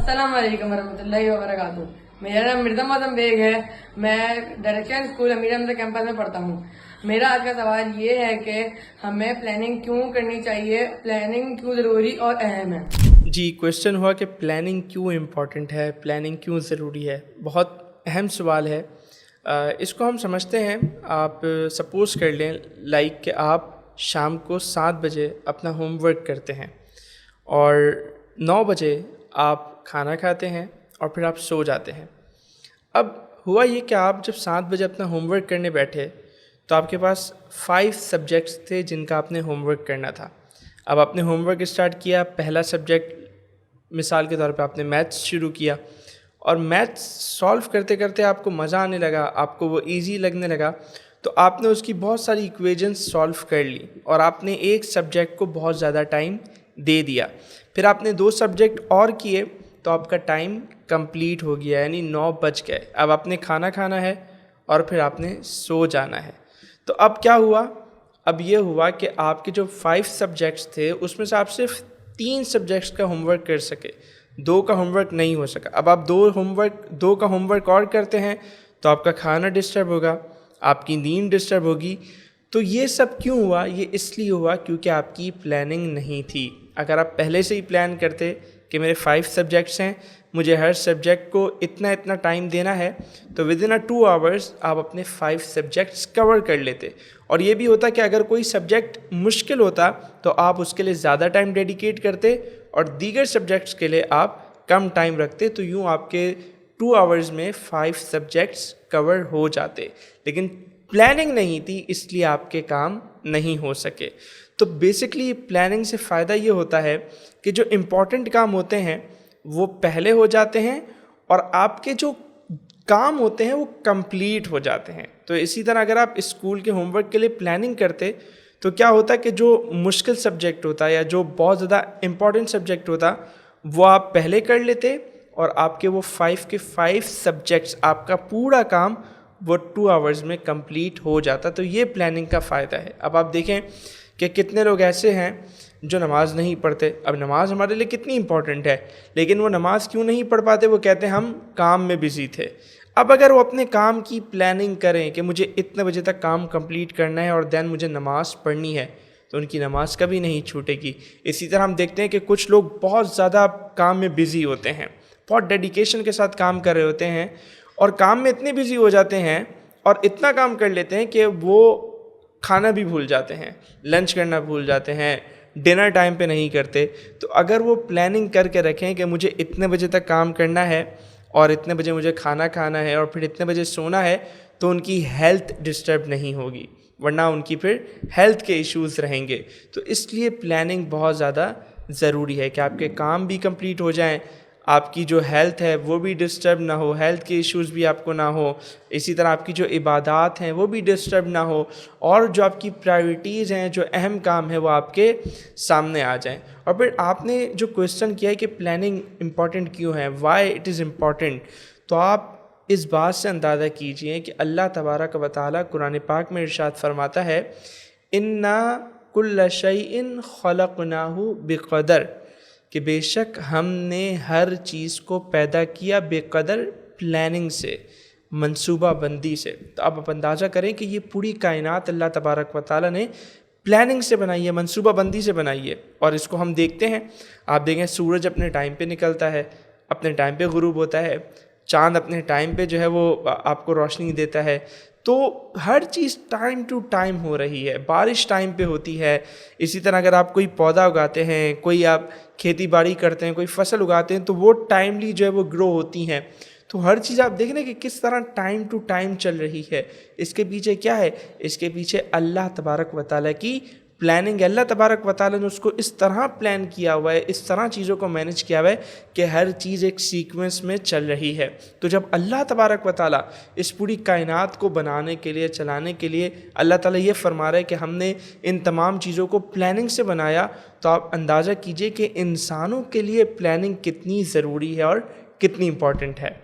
अस्सलाम वालेकुम वरहमतुल्लाहि वबरकातुहू। मेरा नाम मिर्ज़ा मौसम बेग है। मैं direction school Amir Hamza campus में पढ़ता हूँ। मेरा आज का सवाल ये है कि हमें प्लानिंग क्यों करनी चाहिए, प्लानिंग क्यों ज़रूरी और अहम है। जी, क्वेश्चन हुआ कि प्लानिंग क्यों इम्पॉर्टेंट है, प्लानिंग क्यों ज़रूरी है। बहुत अहम सवाल है। इसको हम समझते हैं। आप सपोज़ कर लें लाइक कि आप शाम को 7 बजे अपना होमवर्क करते हैं और 9 बजे आप खाना खाते हैं और फिर आप सो जाते हैं। अब हुआ ये कि आप जब 7 बजे अपना होमवर्क करने बैठे तो आपके पास 5 सब्जेक्ट्स थे जिनका आपने होमवर्क करना था। अब आपने होमवर्क स्टार्ट किया। पहला सब्जेक्ट मिसाल के तौर पे आपने मैथ्स शुरू किया और मैथ्स सॉल्व करते करते आपको मज़ा आने लगा, आपको वो इजी लगने लगा, तो आपने उसकी बहुत सारी इक्वेशंस सॉल्व कर ली और आपने एक सब्जेक्ट को बहुत ज़्यादा टाइम दे दिया। फिर आपने 2 सब्जेक्ट और किए तो आपका टाइम कंप्लीट हो गया, यानी 9 बज गए। अब आपने खाना खाना है और फिर आपने सो जाना है। तो अब क्या हुआ? अब ये हुआ कि आपके जो 5 सब्जेक्ट्स थे उसमें से आप सिर्फ 3 सब्जेक्ट्स का होमवर्क कर सके, 2 का होमवर्क नहीं हो सका। अब आप 2 का होमवर्क और करते हैं तो आपका खाना डिस्टर्ब होगा, आपकी नींद डिस्टर्ब होगी। तो ये सब क्यों हुआ? ये इसलिए हुआ क्योंकि आपकी प्लानिंग नहीं थी। अगर आप पहले से ही प्लान करते कि मेरे 5 सब्जेक्ट्स हैं, मुझे हर सब्जेक्ट को इतना इतना टाइम देना है, तो विद इन 2 आवर्स आप अपने 5 सब्जेक्ट्स कवर कर लेते। और ये भी होता कि अगर कोई सब्जेक्ट मुश्किल होता तो आप उसके लिए ज़्यादा टाइम डेडिकेट करते और दीगर सब्जेक्ट्स के लिए आप कम टाइम रखते, तो यूँ आपके 2 आवर्स में 5 सब्जेक्ट्स कवर हो जाते। लेकिन प्लानिंग नहीं थी, इसलिए आपके काम नहीं हो सके। तो बेसिकली प्लानिंग से फ़ायदा ये होता है कि जो इम्पॉर्टेंट काम होते हैं वो पहले हो जाते हैं और आपके जो काम होते हैं वो कंप्लीट हो जाते हैं। तो इसी तरह अगर आप स्कूल के होमवर्क के लिए प्लानिंग करते तो क्या होता कि जो मुश्किल सब्जेक्ट होता या जो बहुत ज़्यादा इम्पॉर्टेंट सब्जेक्ट होता वो आप पहले कर लेते और आपके वो 5 के 5 सब्जेक्ट्स, आपका पूरा काम वो 2 आवर्स में कंप्लीट हो जाता। तो ये प्लानिंग का फ़ायदा है। अब आप देखें कि कितने लोग ऐसे हैं जो नमाज़ नहीं पढ़ते। अब नमाज़ हमारे लिए कितनी इंपॉर्टेंट है, लेकिन वो नमाज़ क्यों नहीं पढ़ पाते? वो कहते हैं हम काम में बिज़ी थे। अब अगर वो अपने काम की प्लानिंग करें कि मुझे इतने बजे तक काम कंप्लीट करना है और देन मुझे नमाज़ पढ़नी है, तो उनकी नमाज़ कभी नहीं छूटेगी। इसी तरह हम देखते हैं कि कुछ लोग बहुत ज़्यादा काम में बिज़ी होते हैं, बहुत डेडिकेशन के साथ काम कर रहे होते हैं और काम में इतने बिज़ी हो जाते हैं और इतना काम कर लेते हैं कि वो खाना भी भूल जाते हैं, लंच करना भूल जाते हैं, डिनर टाइम पे नहीं करते। तो अगर वो प्लानिंग करके रखें कि मुझे इतने बजे तक काम करना है और इतने बजे मुझे खाना खाना है और फिर इतने बजे सोना है, तो उनकी हेल्थ डिस्टर्ब नहीं होगी, वरना उनकी फिर हेल्थ के इश्यूज़ रहेंगे। तो इसलिए प्लानिंग बहुत ज़्यादा ज़रूरी है कि आपके काम भी कंप्लीट हो जाएं, आपकी जो हेल्थ है वो भी डिस्टर्ब ना हो, हेल्थ के इश्यूज़ भी आपको ना हो, इसी तरह आपकी जो इबादत हैं वो भी डिस्टर्ब ना हो और जो आपकी प्रायोरिटीज़ हैं, जो अहम काम है वो आपके सामने आ जाएं। और फिर आपने जो क्वेश्चन किया है कि प्लानिंग इम्पॉर्टेंट क्यों है, वाई इट इज़ इम्पॉर्टेंट, तो आप इस बात से अंदाज़ा कीजिए कि अल्लाह तबारक व तआला कुरान पाक में इरशाद फरमाता है, इन्ना कुल्ल शैइन खलक़नाहु बिक़दर, कि बेशक हमने हर चीज़ को पैदा किया बेकदर, प्लानिंग से, मंसूबा बंदी से। तो अब अंदाज़ा करें कि ये पूरी कायनात अल्लाह तबारक व तआला ने प्लानिंग से बनाई है, मंसूबा बंदी से बनाई है। और इसको हम देखते हैं, आप देखें सूरज अपने टाइम पे निकलता है, अपने टाइम पे गुरूब होता है, चाँद अपने टाइम पे जो है वो आपको रोशनी देता है। तो हर चीज़ टाइम टू टाइम हो रही है, बारिश टाइम पे होती है। इसी तरह अगर आप कोई पौधा उगाते हैं, कोई आप खेती बाड़ी करते हैं, कोई फसल उगाते हैं, तो वो टाइमली जो है वो ग्रो होती हैं। तो हर चीज़ आप देख रहे हैं कि किस तरह टाइम टू टाइम चल रही है। इसके पीछे क्या है? इसके पीछे अल्लाह तबारक व तआला की प्लानिंग है। अल्लाह तबारक व तआला ने उसको इस तरह प्लान किया हुआ है, इस तरह चीज़ों को मैनेज किया हुआ है कि हर चीज़ एक सीक्वेंस में चल रही है। तो जब अल्लाह तबारक व तआला इस पूरी कायनात को बनाने के लिए, चलाने के लिए अल्लाह ताला ये फरमा रहा है कि हमने इन तमाम चीज़ों को प्लानिंग से बनाया, तो आप अंदाज़ा कीजिए कि इंसानों के लिए प्लानिंग कितनी ज़रूरी है और कितनी इम्पॉर्टेंट है।